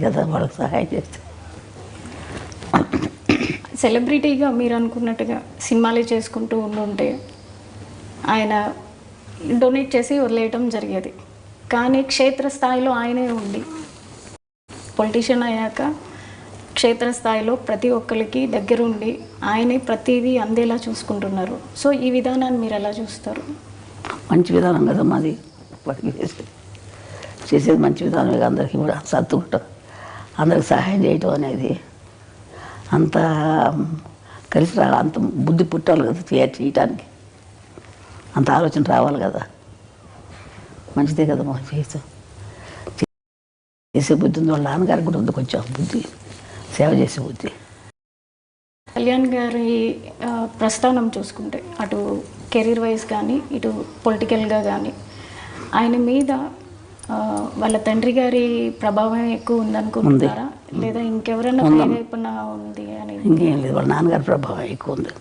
కదా వాళ్ళకి సహాయం చేస్తే. సెలబ్రిటీగా మీరు అనుకున్నట్టుగా సినిమాలే చేసుకుంటూ ఉంటే ఆయన డొనేట్ చేసి వదిలేయటం జరిగేది. కానీ క్షేత్రస్థాయిలో ఆయనే ఉండి పొలిటీషియన్ అయ్యాక క్షేత్రస్థాయిలో ప్రతి ఒక్కరికి దగ్గరుండి ఆయనే ప్రతిదీ అందేలా చూసుకుంటున్నారు. సో ఈ విధానాన్ని మీరు ఎలా చూస్తారు? మంచి విధానం కదా మాది. వాటికి చేసేది మంచి విధానమే. అందరికీ కూడా సర్దుకుంటాం, అందరికి సహాయం చేయటం అనేది అంత కలిసి రావాలి, అంత బుద్ధి పుట్టాలి కదా చేయటానికి, అంత ఆలోచన రావాలి కదా. మంచిదే కదా మాకు చేసే బుద్ధి ఉంది. వాళ్ళ నాన్నగారికి కూడా ఉంది కొంచెం బుద్ధి, సేవ చేసే బుద్ధి. కళ్యాణ్ గారి ప్రస్థానం చూసుకుంటే అటు కెరీర్ వైజ్ కానీ ఇటు పొలిటికల్గా కానీ ఆయన మీద వాళ్ళ తండ్రి గారి ప్రభావం ఎక్కువ ఉందనుకుంటున్నారా, లేదా ఇంకెవరైనా ప్రేరేపణ ఉంది అని? ఇంకేం లేదు, వాళ్ళ నాన్నగారి ప్రభావం ఎక్కువ ఉంది.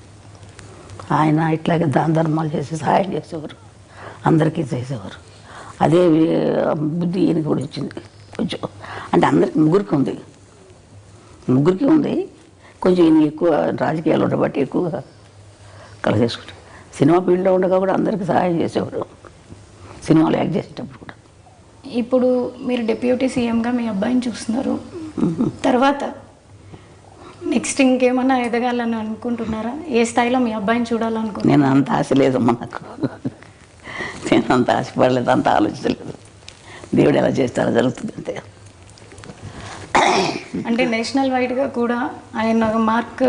ఆయన ఇట్లాగే దాన ధర్మాలు చేసి సహాయం చేసేవారు, అందరికీ చేసేవారు. అదే బుద్ధి ఈయనకి కూడా వచ్చింది కొంచెం. అంటే అందరికి ముగ్గురికి ఉంది కొంచెం. ఈయన ఎక్కువ రాజకీయాలు ఉండబట్టి ఎక్కువగా కలిసేసుకుంటారు. సినిమా ఫీల్డ్లో ఉండగా కూడా అందరికీ సహాయం చేసేవాడు, సినిమాలు యాక్ట్ చేసేటప్పుడు కూడా. ఇప్పుడు మీరు డిప్యూటీ సీఎంగా మీ అబ్బాయిని చూస్తున్నారు, తర్వాత నెక్స్ట్ ఇంకేమన్నా ఎదగాలని అనుకుంటున్నారా? ఏ స్థాయిలో మీ అబ్బాయిని చూడాలనుకుంటున్నారు? నేను అంత ఆశ లేదు నాకు, నేను అంత ఆశపడలేదు, అంత ఆలోచించలేదు. దేవుడు ఎలా చేస్తారో జరుగుతుంది అంతే. అంటే నేషనల్ వైడ్గా కూడా ఆయన మార్క్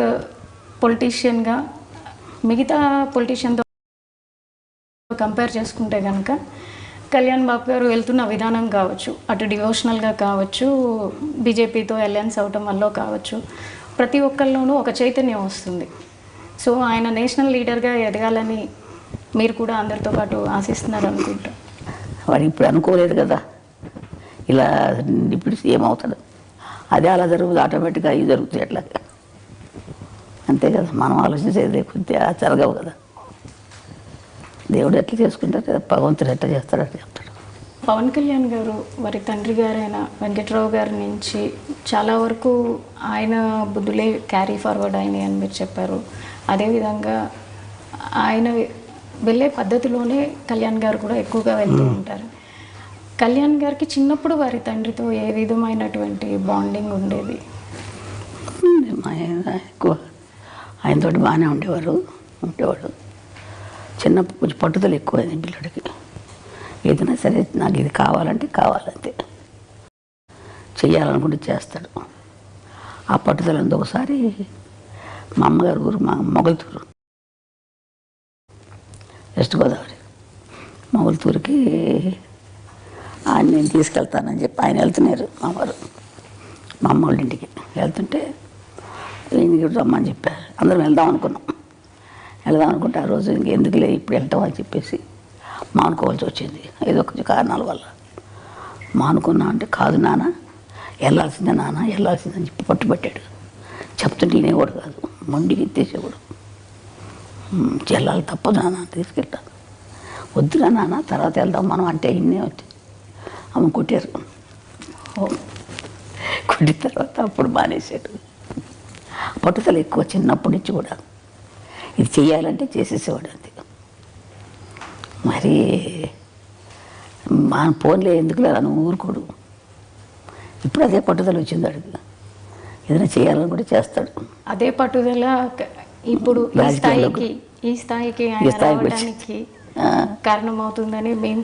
పొలిటీషియన్గా మిగతా పొలిటీషియన్తో కంపేర్ చేసుకుంటే కనుక కళ్యాణ్ బాబు గారు వెళ్తున్న విధానం కావచ్చు, అటు డివోషనల్గా కావచ్చు, బీజేపీతో అలయన్స్ అవటం వల్ల కావచ్చు, ప్రతి ఒక్కరిలోనూ ఒక చైతన్యం వస్తుంది. సో ఆయన నేషనల్ లీడర్గా ఎదగాలని మీరు కూడా అందరితో పాటు ఆశిస్తున్నారు అనుకుంటా. వాడు ఇప్పుడు అనుకోలేదు కదా ఇలా ఇప్పుడు సీఎం అవుతాడు. అదే అలా జరుగుతుంది, ఆటోమేటిక్గా అవి జరుగుతాయి అట్లా. అంతే కదా, మనం ఆలోచించేది కొద్దిగా జరగవు కదా. దేవుడు ఎట్లా చేసుకుంటారు కదా, భగవంతుడు ఎట్లా చేస్తాడు అట్లా చెప్తాడు. పవన్ కళ్యాణ్ గారు వారి తండ్రి గారైన వెంకట్రావు గారి నుంచి చాలా వరకు ఆయన బుద్ధులే క్యారీ ఫార్వర్డ్ అయినాయి అని మీరు చెప్పారు. అదేవిధంగా ఆయన వెళ్ళే పద్ధతిలోనే కళ్యాణ్ గారు కూడా ఎక్కువగా వెళ్తూ ఉంటారు. కళ్యాణ్ గారికి చిన్నప్పుడు వారి తండ్రితో ఏ విధమైనటువంటి బాండింగ్ ఉండేది? ఎక్కువ ఆయనతో బాగానే ఉండేవాడు. చిన్నప్పుడు కొంచెం పట్టుదల ఎక్కువైంది పిల్లడికి. ఏదైనా సరే నాకు ఇది కావాలంటే కావాలంతే, చెయ్యాలనుకుంటే చేస్తాడు. ఆ పట్టుదల ఉంది. ఒకసారి మా అమ్మగారు ఊరు మా మొగల్తూరు, వెస్ట్ గోదావరి, మొగల్తూరుకి ఆయన నేను తీసుకెళ్తానని చెప్పి ఆయన వెళ్తున్నారు. మా వారు మా అమ్మ వాళ్ళ ఇంటికి వెళ్తుంటే ఈయనకి రమ్మని చెప్పారు. అందరం వెళ్దాం అనుకుంటే ఆ రోజు ఇంకెందుకులే ఇప్పుడు వెళ్తాం అని చెప్పేసి మానుకోవాల్సి వచ్చింది. ఏదో కొంచెం కారణాల వల్ల మానుకున్నా. అంటే కాదు నాన్న వెళ్ళాల్సిందని చెప్పి పట్టుబట్టాడు. చెప్తుంటే వినేవాడు కాదు, మొండికి ఎత్తేసేవాడు. వెళ్ళాలి, తప్పదు నాన్న, తీసుకెళ్తాను. వద్దురా నాన్న తర్వాత వెళ్దాం మనం అంటే ఇన్నే వచ్చి అమ్మ కొట్టారు. కొట్టిన తర్వాత అప్పుడు మానేశాడు. పట్టుదల ఎక్కువ చిన్నప్పటి నుంచి కూడా. ఇది చెయ్యాలంటే చేసేసేవాడు అంతే. మరి మా ఫోన్లో ఎందుకులే అని ఊరుకోడు. ఇప్పుడు అదే పట్టుదల వచ్చింది అడిగి, ఏదైనా చేయాలని కూడా చేస్తాడు. అదే పట్టుదల ఇప్పుడు ఈ స్థాయికి కారణమవుతుందని మేము